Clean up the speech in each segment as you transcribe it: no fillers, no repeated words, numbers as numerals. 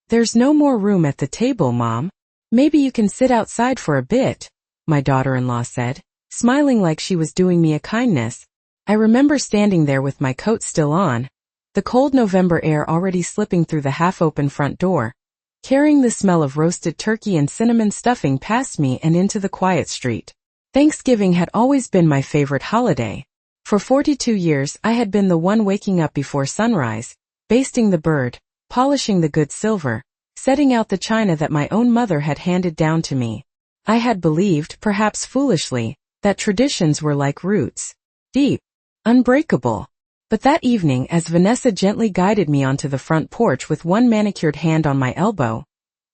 "There's no more room at the table, Mom. Maybe you can sit outside for a bit," my daughter-in-law said, smiling like she was doing me a kindness. I remember standing there with my coat still on, the cold November air already slipping through the half-open front door, carrying the smell of roasted turkey and cinnamon stuffing past me and into the quiet street. Thanksgiving had always been my favorite holiday. For 42 years I had been the one waking up before sunrise, basting the bird, polishing the good silver, setting out the china that my own mother had handed down to me. I had believed, perhaps foolishly, that traditions were like roots. Deep. Unbreakable. But that evening, as Vanessa gently guided me onto the front porch with one manicured hand on my elbow,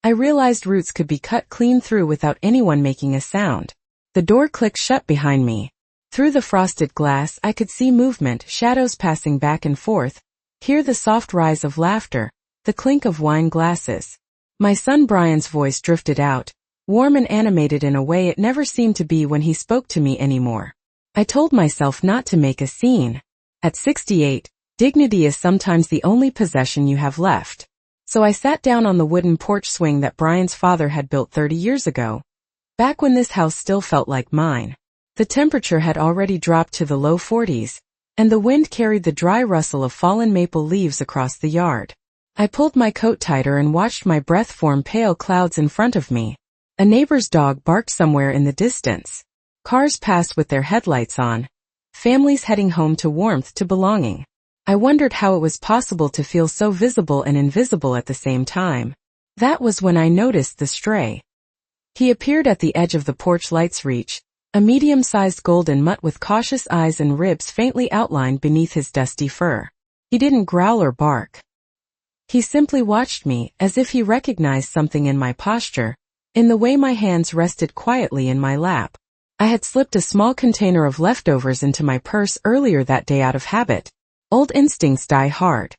I realized roots could be cut clean through without anyone making a sound. The door clicked shut behind me. Through the frosted glass I could see movement, shadows passing back and forth, hear the soft rise of laughter, the clink of wine glasses. My son Brian's voice drifted out, warm and animated in a way it never seemed to be when he spoke to me anymore. I told myself not to make a scene. At 68, dignity is sometimes the only possession you have left. So I sat down on the wooden porch swing that Brian's father had built 30 years ago, back when this house still felt like mine. The temperature had already dropped to the low 40s, and the wind carried the dry rustle of fallen maple leaves across the yard. I pulled my coat tighter and watched my breath form pale clouds in front of me. A neighbor's dog barked somewhere in the distance. Cars passed with their headlights on, families heading home to warmth, to belonging. I wondered how it was possible to feel so visible and invisible at the same time. That was when I noticed the stray. He appeared at the edge of the porch light's reach, a medium-sized golden mutt with cautious eyes and ribs faintly outlined beneath his dusty fur. He didn't growl or bark. He simply watched me, as if he recognized something in my posture, in the way my hands rested quietly in my lap. I had slipped a small container of leftovers into my purse earlier that day out of habit. Old instincts die hard.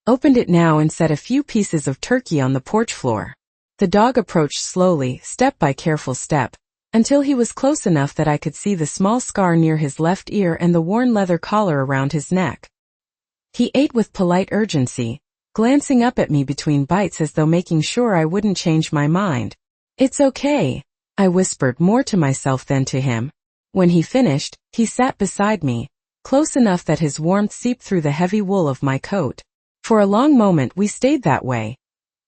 Opened it now and set a few pieces of turkey on the porch floor. The dog approached slowly, step by careful step, until he was close enough that I could see the small scar near his left ear and the worn leather collar around his neck. He ate with polite urgency, glancing up at me between bites as though making sure I wouldn't change my mind. "It's okay," I whispered, more to myself than to him. When he finished, he sat beside me, close enough that his warmth seeped through the heavy wool of my coat. For a long moment we stayed that way,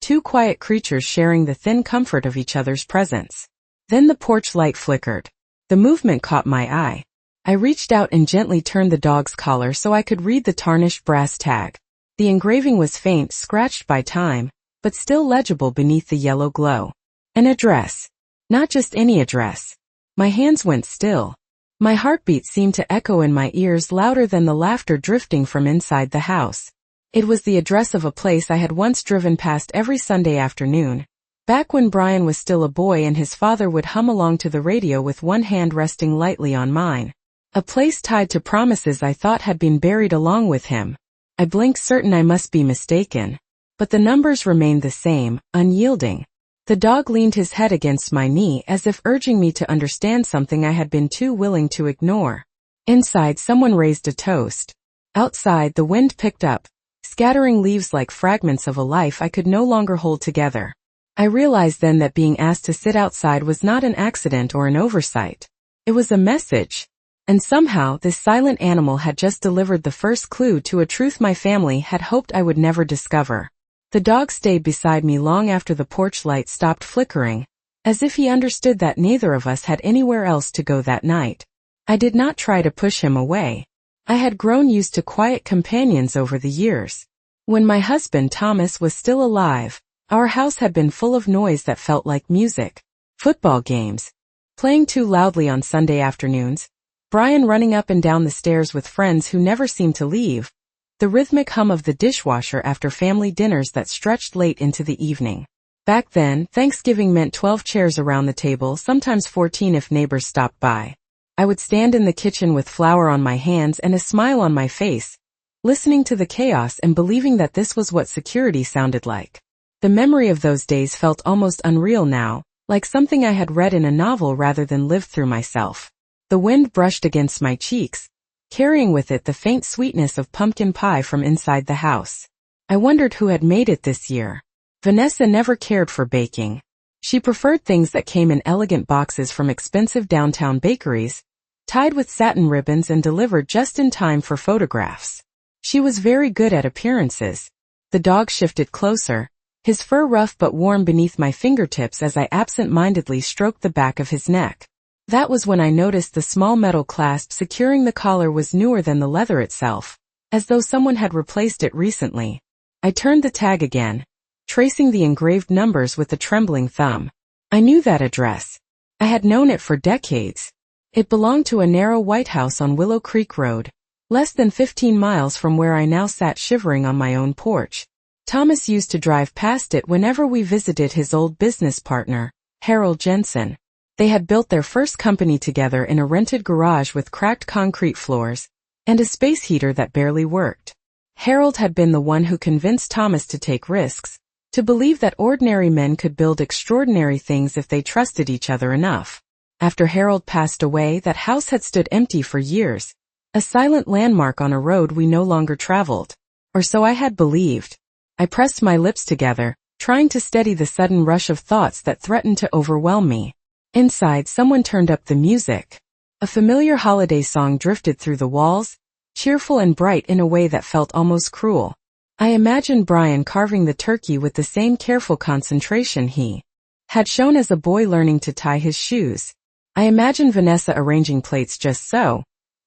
two quiet creatures sharing the thin comfort of each other's presence. Then the porch light flickered. The movement caught my eye. I reached out and gently turned the dog's collar so I could read the tarnished brass tag. The engraving was faint, scratched by time, but still legible beneath the yellow glow. An address. Not just any address. My hands went still. My heartbeat seemed to echo in my ears louder than the laughter drifting from inside the house. It was the address of a place I had once driven past every Sunday afternoon, back when Brian was still a boy and his father would hum along to the radio with one hand resting lightly on mine. A place tied to promises I thought had been buried along with him. I blinked, certain I must be mistaken. But the numbers remained the same, unyielding. The dog leaned his head against my knee as if urging me to understand something I had been too willing to ignore. Inside, someone raised a toast. Outside, the wind picked up, scattering leaves like fragments of a life I could no longer hold together. I realized then that being asked to sit outside was not an accident or an oversight. It was a message. And somehow, this silent animal had just delivered the first clue to a truth my family had hoped I would never discover. The dog stayed beside me long after the porch light stopped flickering, as if he understood that neither of us had anywhere else to go that night. I did not try to push him away. I had grown used to quiet companions over the years. When my husband Thomas was still alive, our house had been full of noise that felt like music. Football games, playing too loudly on Sunday afternoons, Brian running up and down the stairs with friends who never seemed to leave, the rhythmic hum of the dishwasher after family dinners that stretched late into the evening. Back then, Thanksgiving meant 12 chairs around the table, sometimes 14 if neighbors stopped by. I would stand in the kitchen with flour on my hands and a smile on my face, listening to the chaos and believing that this was what security sounded like. The memory of those days felt almost unreal now, like something I had read in a novel rather than lived through myself. The wind brushed against my cheeks, carrying with it the faint sweetness of pumpkin pie from inside the house. I wondered who had made it this year. Vanessa never cared for baking. She preferred things that came in elegant boxes from expensive downtown bakeries, tied with satin ribbons and delivered just in time for photographs. She was very good at appearances. The dog shifted closer, his fur rough but warm beneath my fingertips as I absent-mindedly stroked the back of his neck. That was when I noticed the small metal clasp securing the collar was newer than the leather itself, as though someone had replaced it recently. I turned the tag again, tracing the engraved numbers with a trembling thumb. I knew that address. I had known it for decades. It belonged to a narrow white house on Willow Creek Road, less than 15 miles from where I now sat shivering on my own porch. Thomas used to drive past it whenever we visited his old business partner, Harold Jensen. They had built their first company together in a rented garage with cracked concrete floors and a space heater that barely worked. Harold had been the one who convinced Thomas to take risks, to believe that ordinary men could build extraordinary things if they trusted each other enough. After Harold passed away, that house had stood empty for years, a silent landmark on a road we no longer traveled. Or so I had believed. I pressed my lips together, trying to steady the sudden rush of thoughts that threatened to overwhelm me. Inside, someone turned up the music. A familiar holiday song drifted through the walls, cheerful and bright in a way that felt almost cruel. I imagined Brian carving the turkey with the same careful concentration he had shown as a boy learning to tie his shoes. I imagined Vanessa arranging plates just so,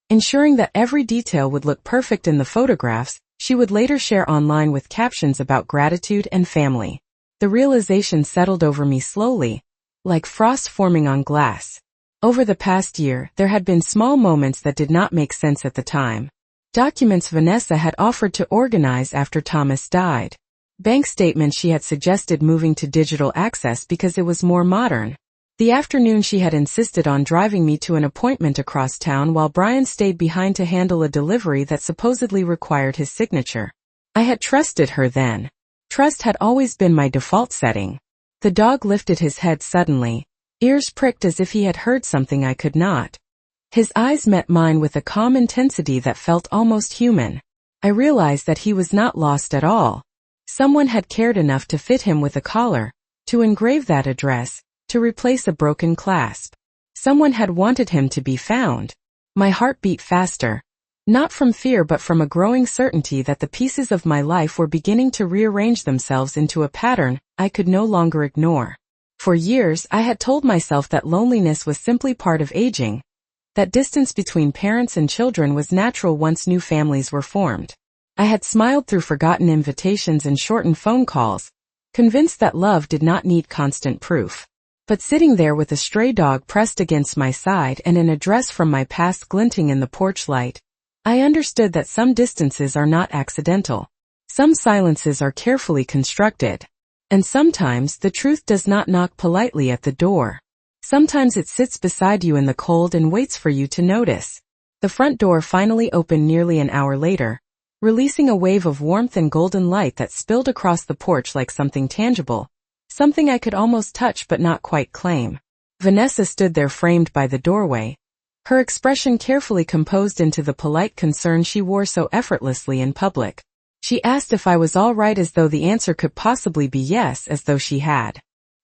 ensuring that every detail would look perfect in the photographs she would later share online with captions about gratitude and family. The realization settled over me slowly, like frost forming on glass. Over the past year, there had been small moments that did not make sense at the time. Documents Vanessa had offered to organize after Thomas died. Bank statements she had suggested moving to digital access because it was more modern. The afternoon she had insisted on driving me to an appointment across town while Brian stayed behind to handle a delivery that supposedly required his signature. I had trusted her then. Trust had always been my default setting. The dog lifted his head suddenly, ears pricked as if he had heard something I could not. His eyes met mine with a calm intensity that felt almost human. I realized that he was not lost at all. Someone had cared enough to fit him with a collar, to engrave that address, to replace a broken clasp. Someone had wanted him to be found. My heart beat faster, not from fear but from a growing certainty that the pieces of my life were beginning to rearrange themselves into a pattern I could no longer ignore. For years I had told myself that loneliness was simply part of aging, that distance between parents and children was natural once new families were formed. I had smiled through forgotten invitations and shortened phone calls, convinced that love did not need constant proof. But sitting there with a stray dog pressed against my side and an address from my past glinting in the porch light, I understood that some distances are not accidental. Some silences are carefully constructed. And sometimes the truth does not knock politely at the door. Sometimes it sits beside you in the cold and waits for you to notice. The front door finally opened nearly an hour later, releasing a wave of warmth and golden light that spilled across the porch like something tangible, something I could almost touch but not quite claim. Vanessa stood there framed by the doorway, her expression carefully composed into the polite concern she wore so effortlessly in public. She asked if I was all right, as though the answer could possibly be yes, as though she had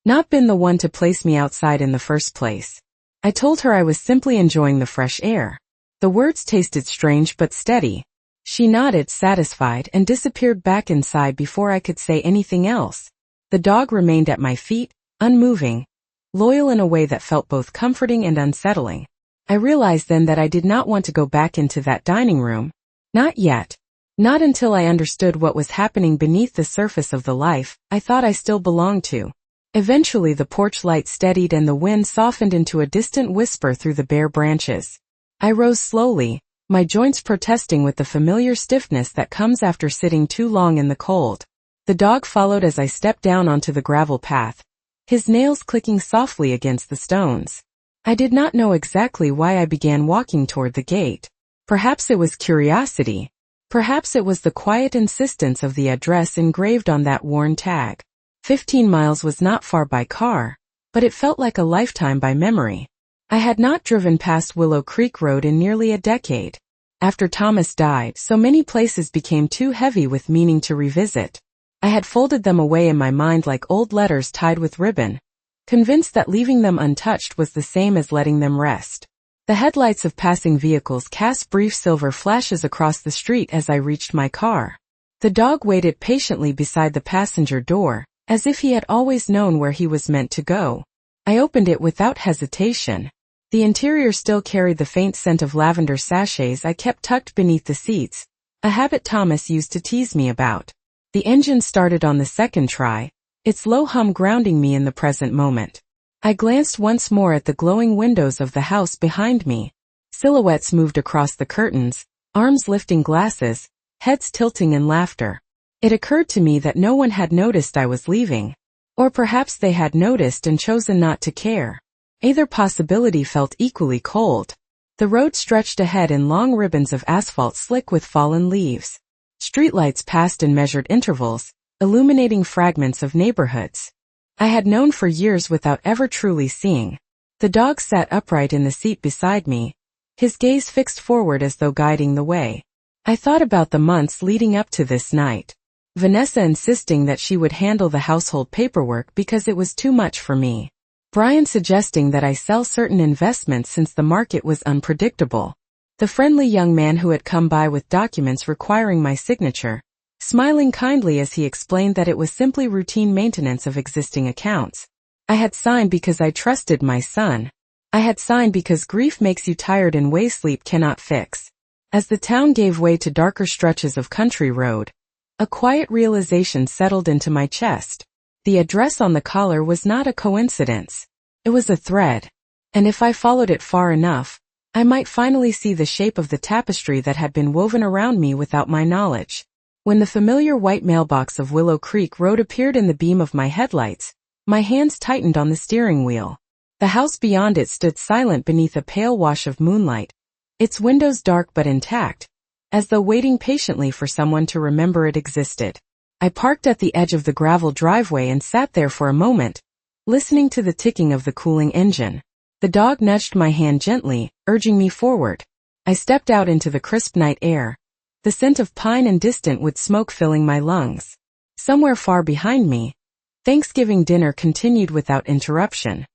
not been the one to place me outside in the first place. I told her I was simply enjoying the fresh air. The words tasted strange but steady. She nodded, satisfied, and disappeared back inside before I could say anything else. The dog remained at my feet, unmoving, loyal in a way that felt both comforting and unsettling. I realized then that I did not want to go back into that dining room. Not yet. Not until I understood what was happening beneath the surface of the life I thought I still belonged to. Eventually the porch light steadied and the wind softened into a distant whisper through the bare branches. I rose slowly, my joints protesting with the familiar stiffness that comes after sitting too long in the cold. The dog followed as I stepped down onto the gravel path, his nails clicking softly against the stones. I did not know exactly why I began walking toward the gate. Perhaps it was curiosity. Perhaps it was the quiet insistence of the address engraved on that worn tag. 15 miles was not far by car, but it felt like a lifetime by memory. I had not driven past Willow Creek Road in nearly a decade. After Thomas died, so many places became too heavy with meaning to revisit. I had folded them away in my mind like old letters tied with ribbon, convinced that leaving them untouched was the same as letting them rest. The headlights of passing vehicles cast brief silver flashes across the street as I reached my car. The dog waited patiently beside the passenger door, as if he had always known where he was meant to go. I opened it without hesitation. The interior still carried the faint scent of lavender sachets I kept tucked beneath the seats, a habit Thomas used to tease me about. The engine started on the second try, its low hum grounding me in the present moment. I glanced once more at the glowing windows of the house behind me. Silhouettes moved across the curtains, arms lifting glasses, heads tilting in laughter. It occurred to me that no one had noticed I was leaving. Or perhaps they had noticed and chosen not to care. Either possibility felt equally cold. The road stretched ahead in long ribbons of asphalt slick with fallen leaves. Streetlights passed in measured intervals, illuminating fragments of neighborhoods I had known for years without ever truly seeing. The dog sat upright in the seat beside me, his gaze fixed forward as though guiding the way. I thought about the months leading up to this night. Vanessa insisting that she would handle the household paperwork because it was too much for me. Brian suggesting that I sell certain investments since the market was unpredictable. The friendly young man who had come by with documents requiring my signature, smiling kindly as he explained that it was simply routine maintenance of existing accounts. I had signed because I trusted my son. I had signed because grief makes you tired in ways sleep cannot fix. As the town gave way to darker stretches of country road, a quiet realization settled into my chest. The address on the collar was not a coincidence. It was a thread. And if I followed it far enough, I might finally see the shape of the tapestry that had been woven around me without my knowledge. When the familiar white mailbox of Willow Creek Road appeared in the beam of my headlights, my hands tightened on the steering wheel. The house beyond it stood silent beneath a pale wash of moonlight, its windows dark but intact, as though waiting patiently for someone to remember it existed. I parked at the edge of the gravel driveway and sat there for a moment, listening to the ticking of the cooling engine. The dog nudged my hand gently, urging me forward. I stepped out into the crisp night air, the scent of pine and distant wood smoke filling my lungs. Somewhere far behind me, Thanksgiving dinner continued without interruption.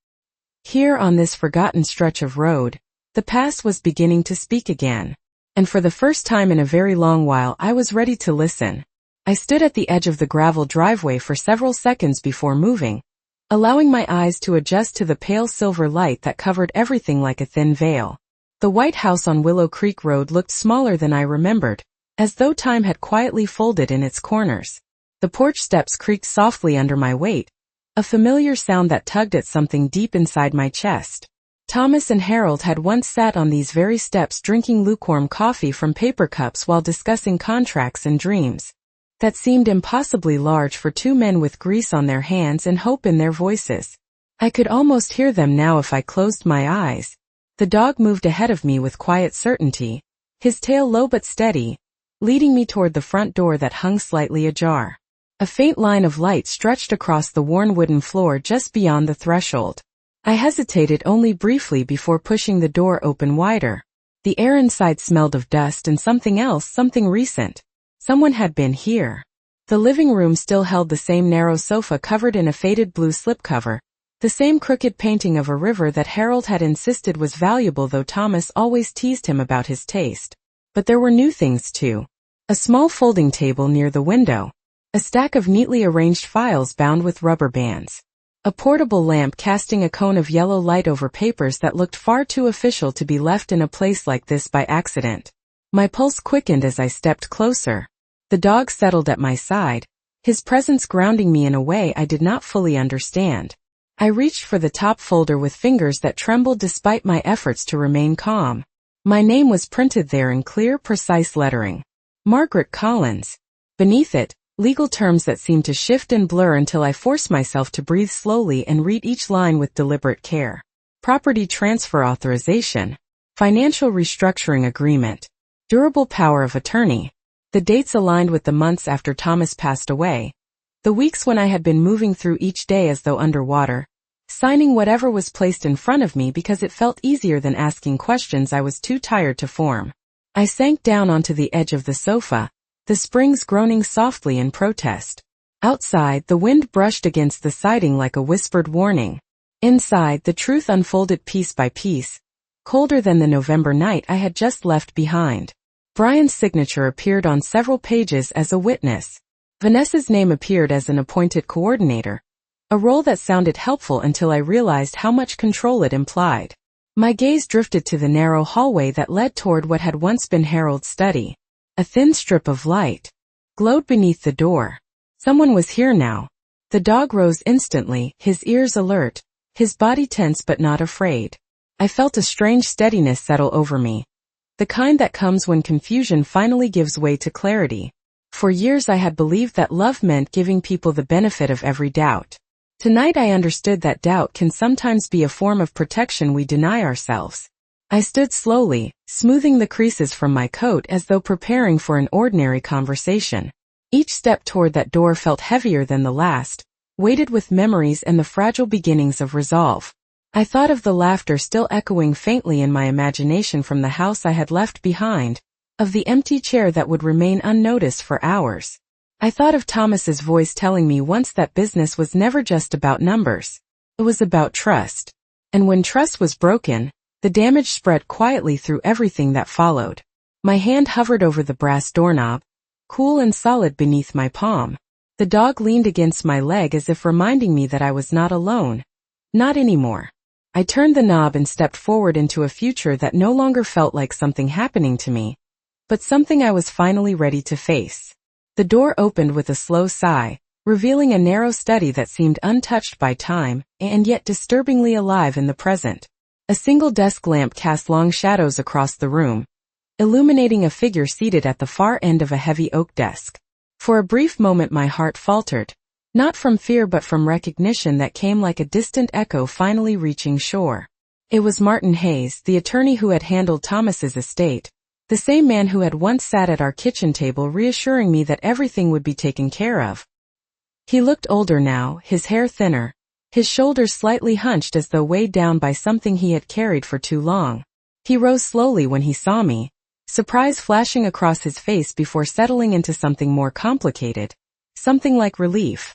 Here on this forgotten stretch of road, the past was beginning to speak again. And for the first time in a very long while I was ready to listen. I stood at the edge of the gravel driveway for several seconds before moving, allowing my eyes to adjust to the pale silver light that covered everything like a thin veil. The white house on Willow Creek Road looked smaller than I remembered, as though time had quietly folded in its corners. The porch steps creaked softly under my weight, a familiar sound that tugged at something deep inside my chest. Thomas and Harold had once sat on these very steps drinking lukewarm coffee from paper cups while discussing contracts and dreams that seemed impossibly large for two men with grease on their hands and hope in their voices. I could almost hear them now if I closed my eyes. The dog moved ahead of me with quiet certainty, his tail low but steady, leading me toward the front door that hung slightly ajar. A faint line of light stretched across the worn wooden floor just beyond the threshold. I hesitated only briefly before pushing the door open wider. The air inside smelled of dust and something else, something recent. Someone had been here. The living room still held the same narrow sofa covered in a faded blue slipcover, the same crooked painting of a river that Harold had insisted was valuable, though Thomas always teased him about his taste. But there were new things too. A small folding table near the window, a stack of neatly arranged files bound with rubber bands, a portable lamp casting a cone of yellow light over papers that looked far too official to be left in a place like this by accident. My pulse quickened as I stepped closer. The dog settled at my side, his presence grounding me in a way I did not fully understand. I reached for the top folder with fingers that trembled despite my efforts to remain calm. My name was printed there in clear, precise lettering. Margaret Collins. Beneath it, legal terms that seemed to shift and blur until I forced myself to breathe slowly and read each line with deliberate care. Property transfer authorization. Financial restructuring agreement. Durable power of attorney. The dates aligned with the months after Thomas passed away. The weeks when I had been moving through each day as though underwater, signing whatever was placed in front of me because it felt easier than asking questions I was too tired to form. I sank down onto the edge of the sofa, the springs groaning softly in protest. Outside, the wind brushed against the siding like a whispered warning. Inside, the truth unfolded piece by piece, colder than the November night I had just left behind. Brian's signature appeared on several pages as a witness. Vanessa's name appeared as an appointed coordinator, a role that sounded helpful until I realized how much control it implied. My gaze drifted to the narrow hallway that led toward what had once been Harold's study. A thin strip of light glowed beneath the door. Someone was here now. The dog rose instantly, his ears alert, his body tense but not afraid. I felt a strange steadiness settle over me, the kind that comes when confusion finally gives way to clarity. For years I had believed that love meant giving people the benefit of every doubt. Tonight I understood that doubt can sometimes be a form of protection we deny ourselves. I stood slowly, smoothing the creases from my coat as though preparing for an ordinary conversation. Each step toward that door felt heavier than the last, weighted with memories and the fragile beginnings of resolve. I thought of the laughter still echoing faintly in my imagination from the house I had left behind, of the empty chair that would remain unnoticed for hours. I thought of Thomas's voice telling me once that business was never just about numbers. It was about trust. And when trust was broken, the damage spread quietly through everything that followed. My hand hovered over the brass doorknob, cool and solid beneath my palm. The dog leaned against my leg as if reminding me that I was not alone. Not anymore. I turned the knob and stepped forward into a future that no longer felt like something happening to me, but something I was finally ready to face. The door opened with a slow sigh, revealing a narrow study that seemed untouched by time, and yet disturbingly alive in the present. A single desk lamp cast long shadows across the room, illuminating a figure seated at the far end of a heavy oak desk. For a brief moment my heart faltered, not from fear but from recognition that came like a distant echo finally reaching shore. It was Martin Hayes, the attorney who had handled Thomas's estate, the same man who had once sat at our kitchen table reassuring me that everything would be taken care of. He looked older now, his hair thinner, his shoulders slightly hunched as though weighed down by something he had carried for too long. He rose slowly when he saw me, surprise flashing across his face before settling into something more complicated, something like relief.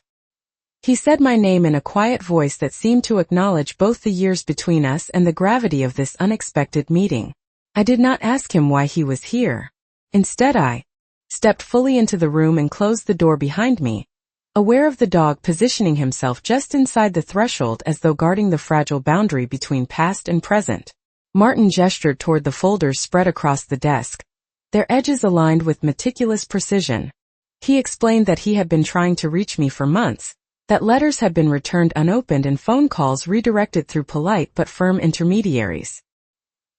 He said my name in a quiet voice that seemed to acknowledge both the years between us and the gravity of this unexpected meeting. I did not ask him why he was here. Instead I stepped fully into the room and closed the door behind me, aware of the dog positioning himself just inside the threshold as though guarding the fragile boundary between past and present. Martin gestured toward the folders spread across the desk, their edges aligned with meticulous precision. He explained that he had been trying to reach me for months, that letters had been returned unopened and phone calls redirected through polite but firm intermediaries.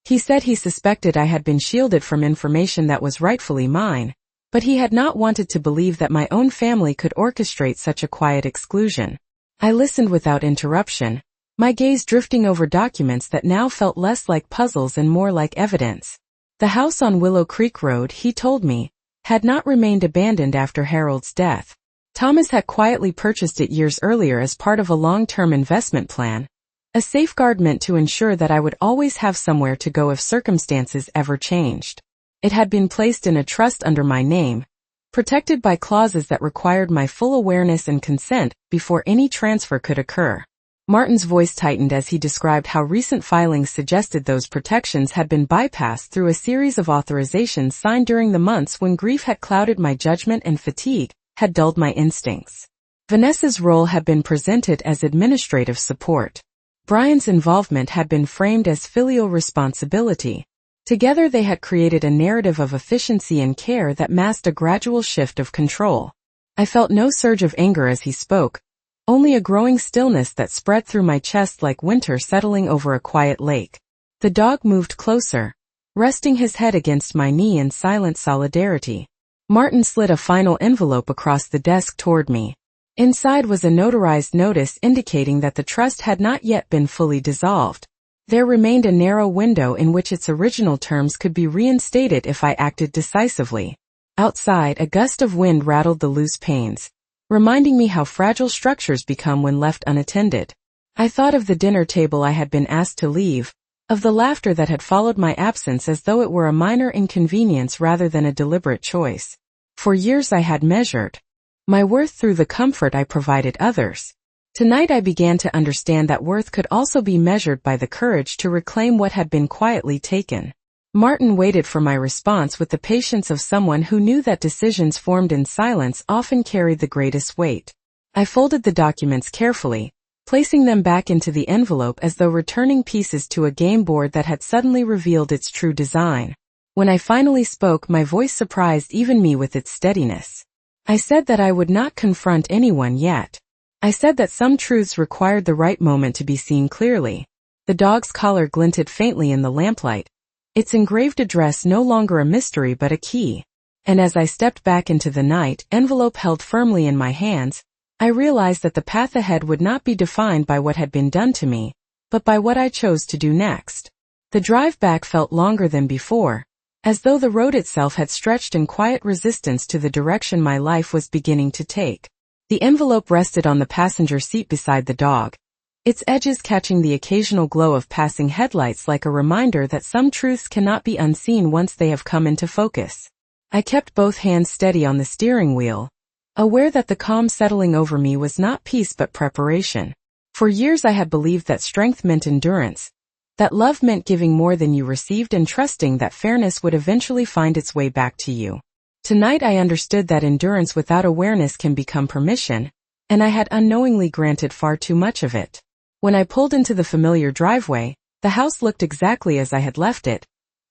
He said he suspected I had been shielded from information that was rightfully mine, but he had not wanted to believe that my own family could orchestrate such a quiet exclusion. I listened without interruption, my gaze drifting over documents that now felt less like puzzles and more like evidence. The house on Willow Creek Road, he told me, had not remained abandoned after Harold's death. Thomas had quietly purchased it years earlier as part of a long-term investment plan, a safeguard meant to ensure that I would always have somewhere to go if circumstances ever changed. It had been placed in a trust under my name, protected by clauses that required my full awareness and consent before any transfer could occur. Martin's voice tightened as he described how recent filings suggested those protections had been bypassed through a series of authorizations signed during the months when grief had clouded my judgment and fatigue had dulled my instincts. Vanessa's role had been presented as administrative support. Brian's involvement had been framed as filial responsibility. Together they had created a narrative of efficiency and care that masked a gradual shift of control. I felt no surge of anger as he spoke, only a growing stillness that spread through my chest like winter settling over a quiet lake. The dog moved closer, resting his head against my knee in silent solidarity. Martin slid a final envelope across the desk toward me. Inside was a notarized notice indicating that the trust had not yet been fully dissolved. There remained a narrow window in which its original terms could be reinstated if I acted decisively. Outside, a gust of wind rattled the loose panes, reminding me how fragile structures become when left unattended. I thought of the dinner table I had been asked to leave, of the laughter that had followed my absence as though it were a minor inconvenience rather than a deliberate choice. For years I had measured my worth through the comfort I provided others. Tonight I began to understand that worth could also be measured by the courage to reclaim what had been quietly taken. Martin waited for my response with the patience of someone who knew that decisions formed in silence often carried the greatest weight. I folded the documents carefully, placing them back into the envelope as though returning pieces to a game board that had suddenly revealed its true design. When I finally spoke, my voice surprised even me with its steadiness. I said that I would not confront anyone yet. I said that some truths required the right moment to be seen clearly. The dog's collar glinted faintly in the lamplight, its engraved address no longer a mystery but a key. And as I stepped back into the night, envelope held firmly in my hands, I realized that the path ahead would not be defined by what had been done to me, but by what I chose to do next. The drive back felt longer than before, as though the road itself had stretched in quiet resistance to the direction my life was beginning to take. The envelope rested on the passenger seat beside the dog, its edges catching the occasional glow of passing headlights like a reminder that some truths cannot be unseen once they have come into focus. I kept both hands steady on the steering wheel, aware that the calm settling over me was not peace but preparation. For years I had believed that strength meant endurance, that love meant giving more than you received and trusting that fairness would eventually find its way back to you. Tonight I understood that endurance without awareness can become permission, and I had unknowingly granted far too much of it. When I pulled into the familiar driveway, the house looked exactly as I had left it,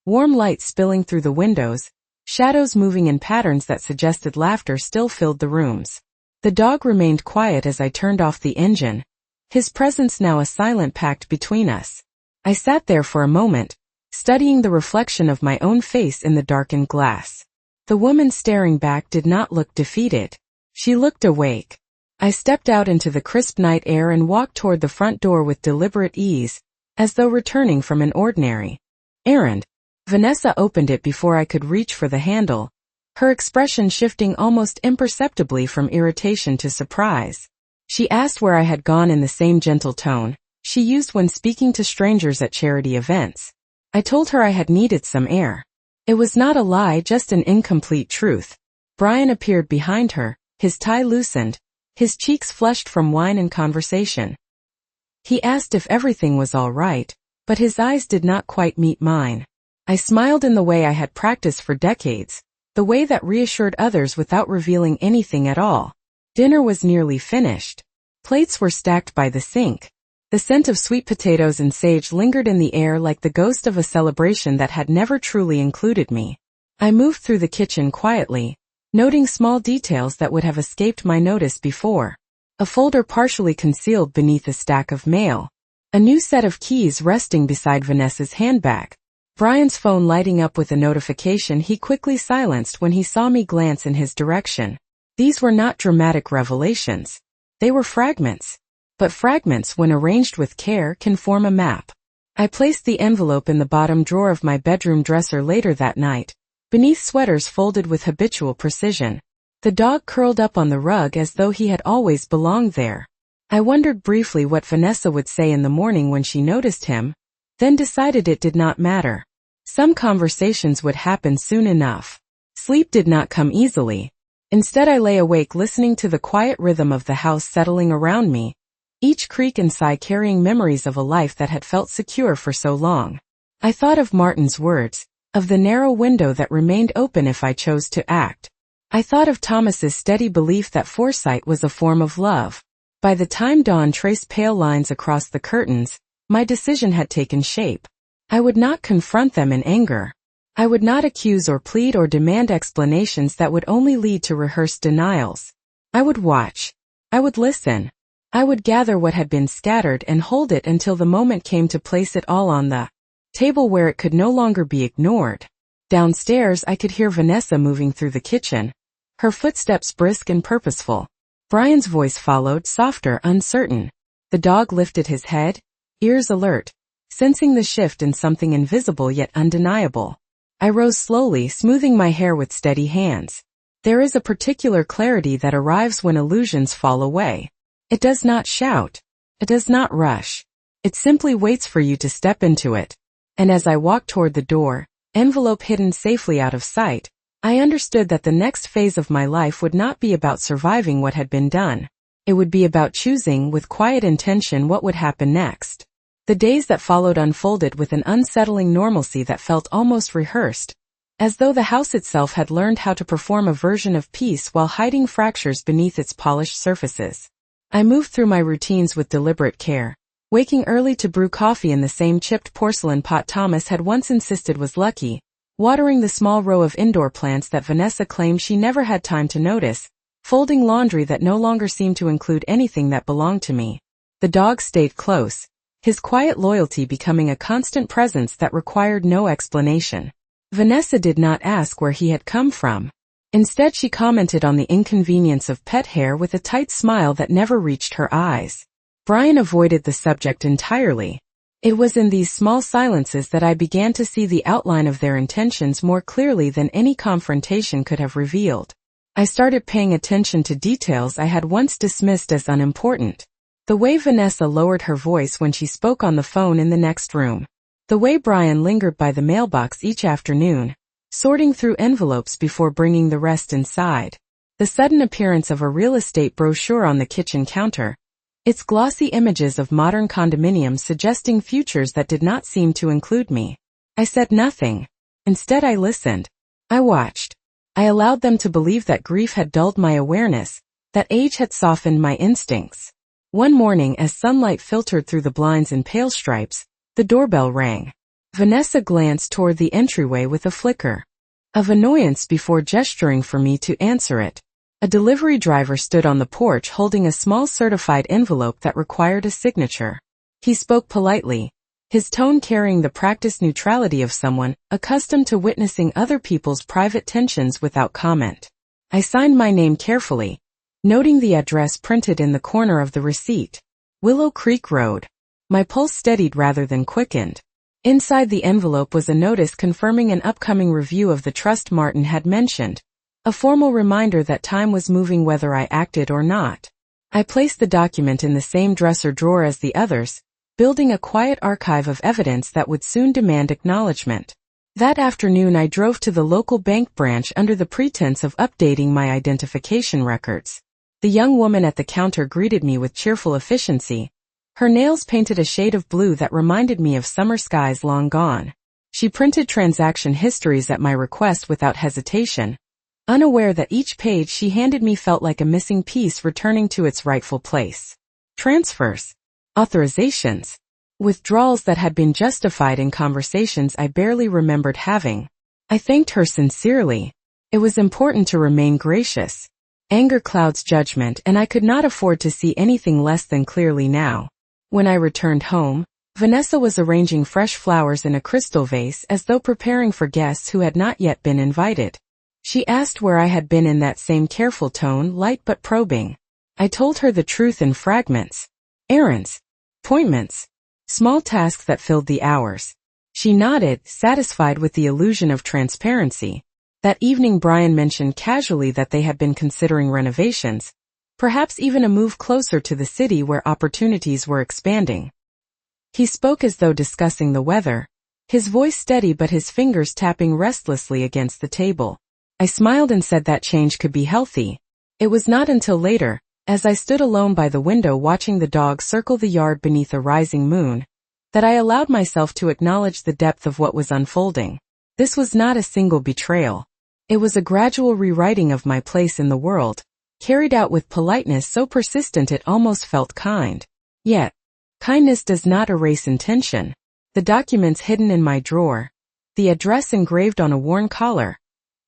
warm light spilling through the windows, shadows moving in patterns that suggested laughter still filled the rooms. The dog remained quiet as I turned off the engine, his presence now a silent pact between us. I sat there for a moment, studying the reflection of my own face in the darkened glass. The woman staring back did not look defeated. She looked awake. I stepped out into the crisp night air and walked toward the front door with deliberate ease, as though returning from an ordinary errand. Vanessa opened it before I could reach for the handle, her expression shifting almost imperceptibly from irritation to surprise. She asked where I had gone in the same gentle tone she used when speaking to strangers at charity events. I told her I had needed some air. It was not a lie, just an incomplete truth. Brian appeared behind her, his tie loosened, his cheeks flushed from wine and conversation. He asked if everything was all right, but his eyes did not quite meet mine. I smiled in the way I had practiced for decades, the way that reassured others without revealing anything at all. Dinner was nearly finished. Plates were stacked by the sink. The scent of sweet potatoes and sage lingered in the air like the ghost of a celebration that had never truly included me. I moved through the kitchen quietly, noting small details that would have escaped my notice before. A folder partially concealed beneath a stack of mail. A new set of keys resting beside Vanessa's handbag. Brian's phone lighting up with a notification he quickly silenced when he saw me glance in his direction. These were not dramatic revelations. They were fragments. But fragments, when arranged with care, can form a map. I placed the envelope in the bottom drawer of my bedroom dresser later that night, beneath sweaters folded with habitual precision. The dog curled up on the rug as though he had always belonged there. I wondered briefly what Vanessa would say in the morning when she noticed him, then decided it did not matter. Some conversations would happen soon enough. Sleep did not come easily. Instead I lay awake listening to the quiet rhythm of the house settling around me, each creak and sigh carrying memories of a life that had felt secure for so long. I thought of Martin's words, of the narrow window that remained open if I chose to act. I thought of Thomas's steady belief that foresight was a form of love. By the time dawn traced pale lines across the curtains, my decision had taken shape. I would not confront them in anger. I would not accuse or plead or demand explanations that would only lead to rehearsed denials. I would watch. I would listen. I would gather what had been scattered and hold it until the moment came to place it all on the table where it could no longer be ignored. Downstairs I could hear Vanessa moving through the kitchen, her footsteps brisk and purposeful. Brian's voice followed, softer, uncertain. The dog lifted his head, ears alert, sensing the shift in something invisible yet undeniable. I rose slowly, smoothing my hair with steady hands. There is a particular clarity that arrives when illusions fall away. It does not shout. It does not rush. It simply waits for you to step into it. And as I walked toward the door, envelope hidden safely out of sight, I understood that the next phase of my life would not be about surviving what had been done. It would be about choosing with quiet intention what would happen next. The days that followed unfolded with an unsettling normalcy that felt almost rehearsed, as though the house itself had learned how to perform a version of peace while hiding fractures beneath its polished surfaces. I moved through my routines with deliberate care, waking early to brew coffee in the same chipped porcelain pot Thomas had once insisted was lucky, watering the small row of indoor plants that Vanessa claimed she never had time to notice, folding laundry that no longer seemed to include anything that belonged to me. The dog stayed close, his quiet loyalty becoming a constant presence that required no explanation. Vanessa did not ask where he had come from. Instead, she commented on the inconvenience of pet hair with a tight smile that never reached her eyes. Brian avoided the subject entirely. It was in these small silences that I began to see the outline of their intentions more clearly than any confrontation could have revealed. I started paying attention to details I had once dismissed as unimportant. The way Vanessa lowered her voice when she spoke on the phone in the next room. The way Brian lingered by the mailbox each afternoon, sorting through envelopes before bringing the rest inside. The sudden appearance of a real estate brochure on the kitchen counter, its glossy images of modern condominiums suggesting futures that did not seem to include me. I said nothing. Instead, I listened. I watched. I allowed them to believe that grief had dulled my awareness, that age had softened my instincts. One morning, as sunlight filtered through the blinds in pale stripes, the doorbell rang. Vanessa glanced toward the entryway with a flicker of annoyance before gesturing for me to answer it. A delivery driver stood on the porch holding a small certified envelope that required a signature. He spoke politely, his tone carrying the practiced neutrality of someone accustomed to witnessing other people's private tensions without comment. I signed my name carefully, noting the address printed in the corner of the receipt. Willow Creek Road. My pulse steadied rather than quickened. Inside the envelope was a notice confirming an upcoming review of the trust Martin had mentioned, a formal reminder that time was moving whether I acted or not. I placed the document in the same dresser drawer as the others, building a quiet archive of evidence that would soon demand acknowledgement. That afternoon I drove to the local bank branch under the pretense of updating my identification records. The young woman at the counter greeted me with cheerful efficiency, her nails painted a shade of blue that reminded me of summer skies long gone. She printed transaction histories at my request without hesitation, unaware that each page she handed me felt like a missing piece returning to its rightful place. Transfers, authorizations, withdrawals that had been justified in conversations I barely remembered having. I thanked her sincerely. It was important to remain gracious. Anger clouds judgment, and I could not afford to see anything less than clearly now. When I returned home, Vanessa was arranging fresh flowers in a crystal vase as though preparing for guests who had not yet been invited. She asked where I had been in that same careful tone, light but probing. I told her the truth in fragments. Errands, appointments, small tasks that filled the hours. She nodded, satisfied with the illusion of transparency. That evening Brian mentioned casually that they had been considering renovations, perhaps even a move closer to the city where opportunities were expanding. He spoke as though discussing the weather, his voice steady but his fingers tapping restlessly against the table. I smiled and said that change could be healthy. It was not until later, as I stood alone by the window watching the dog circle the yard beneath a rising moon, that I allowed myself to acknowledge the depth of what was unfolding. This was not a single betrayal. It was a gradual rewriting of my place in the world, carried out with politeness so persistent it almost felt kind. Yet, kindness does not erase intention. The documents hidden in my drawer, the address engraved on a worn collar,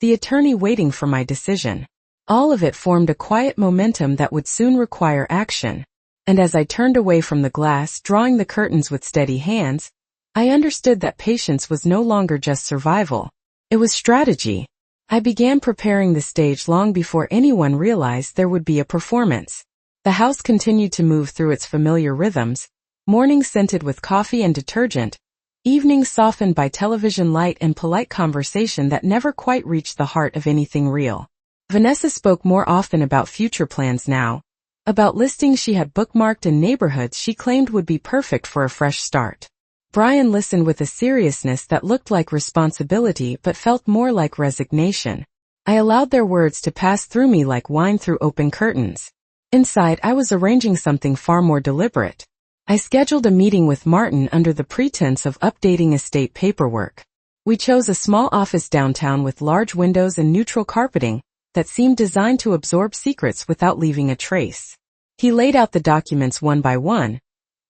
the attorney waiting for my decision. All of it formed a quiet momentum that would soon require action. And as I turned away from the glass, drawing the curtains with steady hands, I understood that patience was no longer just survival. It was strategy. I began preparing the stage long before anyone realized there would be a performance. The house continued to move through its familiar rhythms, mornings scented with coffee and detergent, evenings softened by television light and polite conversation that never quite reached the heart of anything real. Vanessa spoke more often about future plans now, about listings she had bookmarked and neighborhoods she claimed would be perfect for a fresh start. Brian listened with a seriousness that looked like responsibility but felt more like resignation. I allowed their words to pass through me like wine through open curtains. Inside, I was arranging something far more deliberate. I scheduled a meeting with Martin under the pretense of updating estate paperwork. We chose a small office downtown with large windows and neutral carpeting that seemed designed to absorb secrets without leaving a trace. He laid out the documents one by one,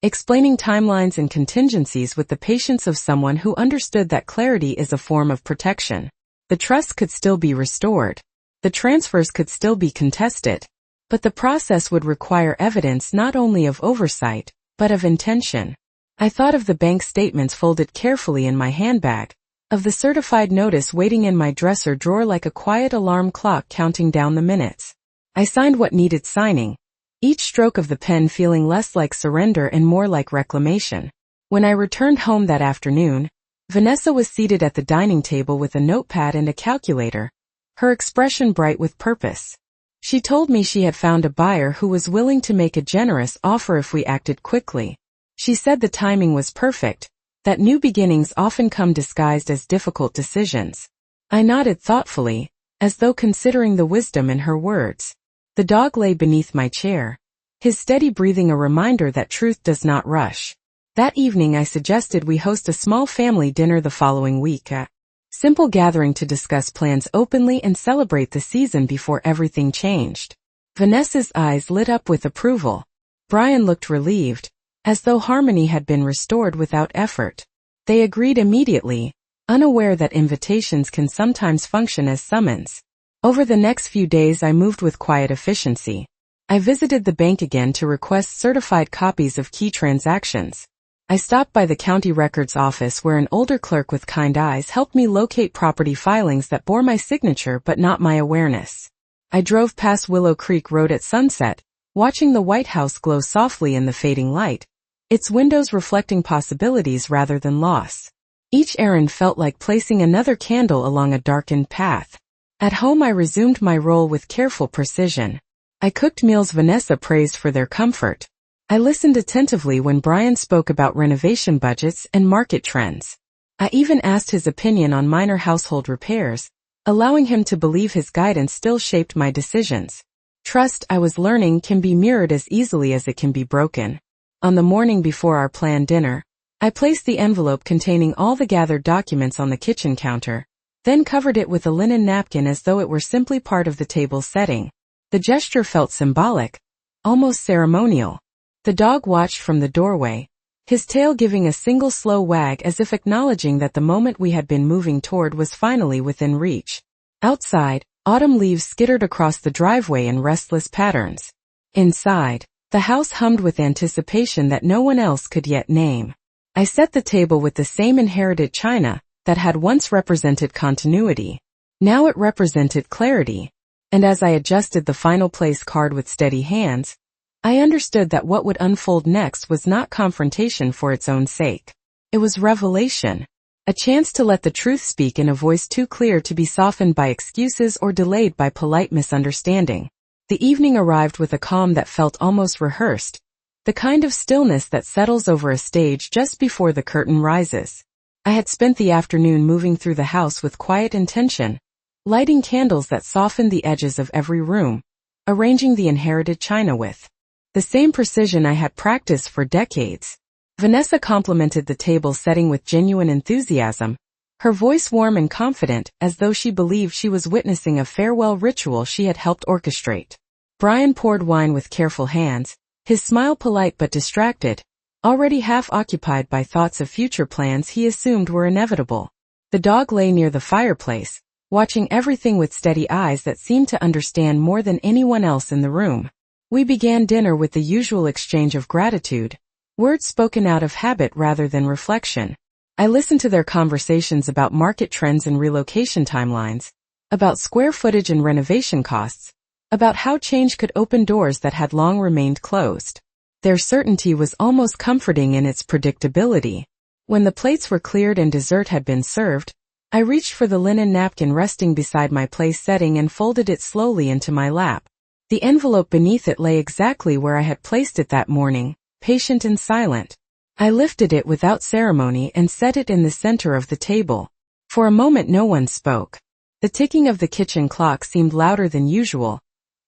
explaining timelines and contingencies with the patience of someone who understood that clarity is a form of protection. The trust could still be restored. The transfers could still be contested. But the process would require evidence not only of oversight, but of intention. I thought of the bank statements folded carefully in my handbag, of the certified notice waiting in my dresser drawer like a quiet alarm clock counting down the minutes. I signed what needed signing, each stroke of the pen feeling less like surrender and more like reclamation. When I returned home that afternoon, Vanessa was seated at the dining table with a notepad and a calculator, her expression bright with purpose. She told me she had found a buyer who was willing to make a generous offer if we acted quickly. She said the timing was perfect, that new beginnings often come disguised as difficult decisions. I nodded thoughtfully, as though considering the wisdom in her words. The dog lay beneath my chair, his steady breathing a reminder that truth does not rush. That evening I suggested we host a small family dinner the following week, a simple gathering to discuss plans openly and celebrate the season before everything changed. Vanessa's eyes lit up with approval. Brian looked relieved, as though harmony had been restored without effort. They agreed immediately, unaware that invitations can sometimes function as summons. Over the next few days I moved with quiet efficiency. I visited the bank again to request certified copies of key transactions. I stopped by the county records office where an older clerk with kind eyes helped me locate property filings that bore my signature but not my awareness. I drove past Willow Creek Road at sunset, watching the White House glow softly in the fading light, its windows reflecting possibilities rather than loss. Each errand felt like placing another candle along a darkened path. At home I resumed my role with careful precision. I cooked meals Vanessa praised for their comfort. I listened attentively when Brian spoke about renovation budgets and market trends. I even asked his opinion on minor household repairs, allowing him to believe his guidance still shaped my decisions. Trust, I was learning, can be mirrored as easily as it can be broken. On the morning before our planned dinner, I placed the envelope containing all the gathered documents on the kitchen counter, then covered it with a linen napkin as though it were simply part of the table setting. The gesture felt symbolic, almost ceremonial. The dog watched from the doorway, his tail giving a single slow wag as if acknowledging that the moment we had been moving toward was finally within reach. Outside, autumn leaves skittered across the driveway in restless patterns. Inside, the house hummed with anticipation that no one else could yet name. I set the table with the same inherited china that had once represented continuity. Now it represented clarity. And as I adjusted the final place card with steady hands, I understood that what would unfold next was not confrontation for its own sake. It was revelation. A chance to let the truth speak in a voice too clear to be softened by excuses or delayed by polite misunderstanding. The evening arrived with a calm that felt almost rehearsed, the kind of stillness that settles over a stage just before the curtain rises. I had spent the afternoon moving through the house with quiet intention, lighting candles that softened the edges of every room, arranging the inherited china with the same precision I had practiced for decades. Vanessa complimented the table setting with genuine enthusiasm, her voice warm and confident as though she believed she was witnessing a farewell ritual she had helped orchestrate. Brian poured wine with careful hands, his smile polite but distracted, already half occupied by thoughts of future plans he assumed were inevitable. The dog lay near the fireplace, watching everything with steady eyes that seemed to understand more than anyone else in the room. We began dinner with the usual exchange of gratitude, words spoken out of habit rather than reflection. I listened to their conversations about market trends and relocation timelines, about square footage and renovation costs, about how change could open doors that had long remained closed. Their certainty was almost comforting in its predictability. When the plates were cleared and dessert had been served, I reached for the linen napkin resting beside my place setting and folded it slowly into my lap. The envelope beneath it lay exactly where I had placed it that morning, patient and silent. I lifted it without ceremony and set it in the center of the table. For a moment no one spoke. The ticking of the kitchen clock seemed louder than usual,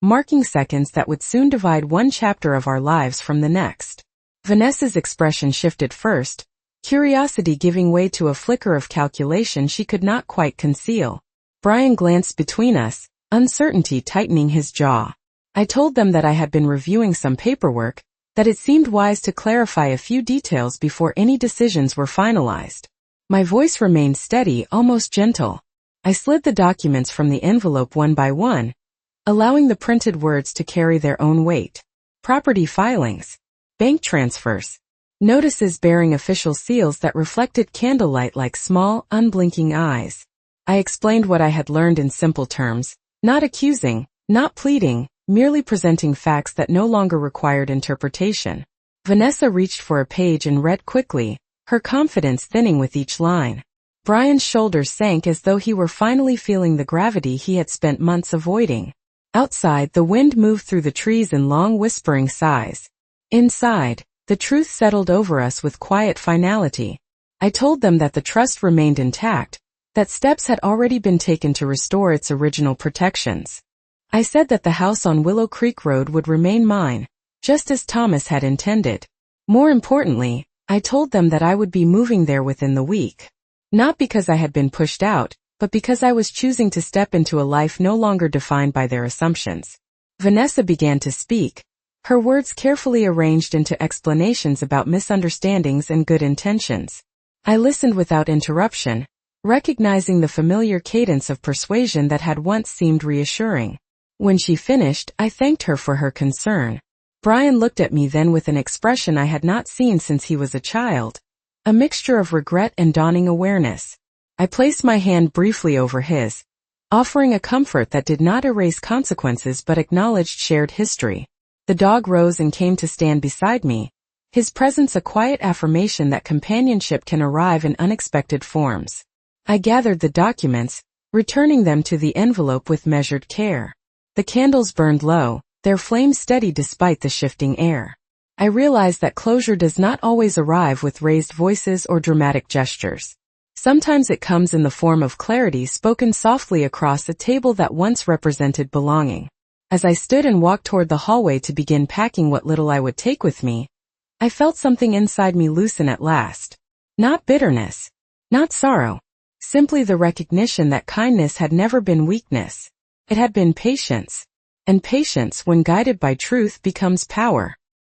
marking seconds that would soon divide one chapter of our lives from the next. Vanessa's expression shifted first, curiosity giving way to a flicker of calculation she could not quite conceal. Brian glanced between us, uncertainty tightening his jaw. I told them that I had been reviewing some paperwork, that it seemed wise to clarify a few details before any decisions were finalized. My voice remained steady, almost gentle. I slid the documents from the envelope one by one, allowing the printed words to carry their own weight. Property filings, bank transfers, notices bearing official seals that reflected candlelight like small, unblinking eyes. I explained what I had learned in simple terms, not accusing, not pleading, merely presenting facts that no longer required interpretation. Vanessa reached for a page and read quickly, her confidence thinning with each line. Brian's shoulders sank as though he were finally feeling the gravity he had spent months avoiding. Outside, the wind moved through the trees in long whispering sighs. Inside, the truth settled over us with quiet finality. I told them that the trust remained intact, that steps had already been taken to restore its original protections. I said that the house on Willow Creek Road would remain mine, just as Thomas had intended. More importantly, I told them that I would be moving there within the week. Not because I had been pushed out, but because I was choosing to step into a life no longer defined by their assumptions. Vanessa began to speak, her words carefully arranged into explanations about misunderstandings and good intentions. I listened without interruption, recognizing the familiar cadence of persuasion that had once seemed reassuring. When she finished, I thanked her for her concern. Brian looked at me then with an expression I had not seen since he was a child, a mixture of regret and dawning awareness. I placed my hand briefly over his, offering a comfort that did not erase consequences but acknowledged shared history. The dog rose and came to stand beside me, his presence a quiet affirmation that companionship can arrive in unexpected forms. I gathered the documents, returning them to the envelope with measured care. The candles burned low, their flame steady despite the shifting air. I realized that closure does not always arrive with raised voices or dramatic gestures. Sometimes it comes in the form of clarity spoken softly across a table that once represented belonging. As I stood and walked toward the hallway to begin packing what little I would take with me, I felt something inside me loosen at last. Not bitterness, not sorrow, simply the recognition that kindness had never been weakness. It had been patience. And patience, when guided by truth, becomes power.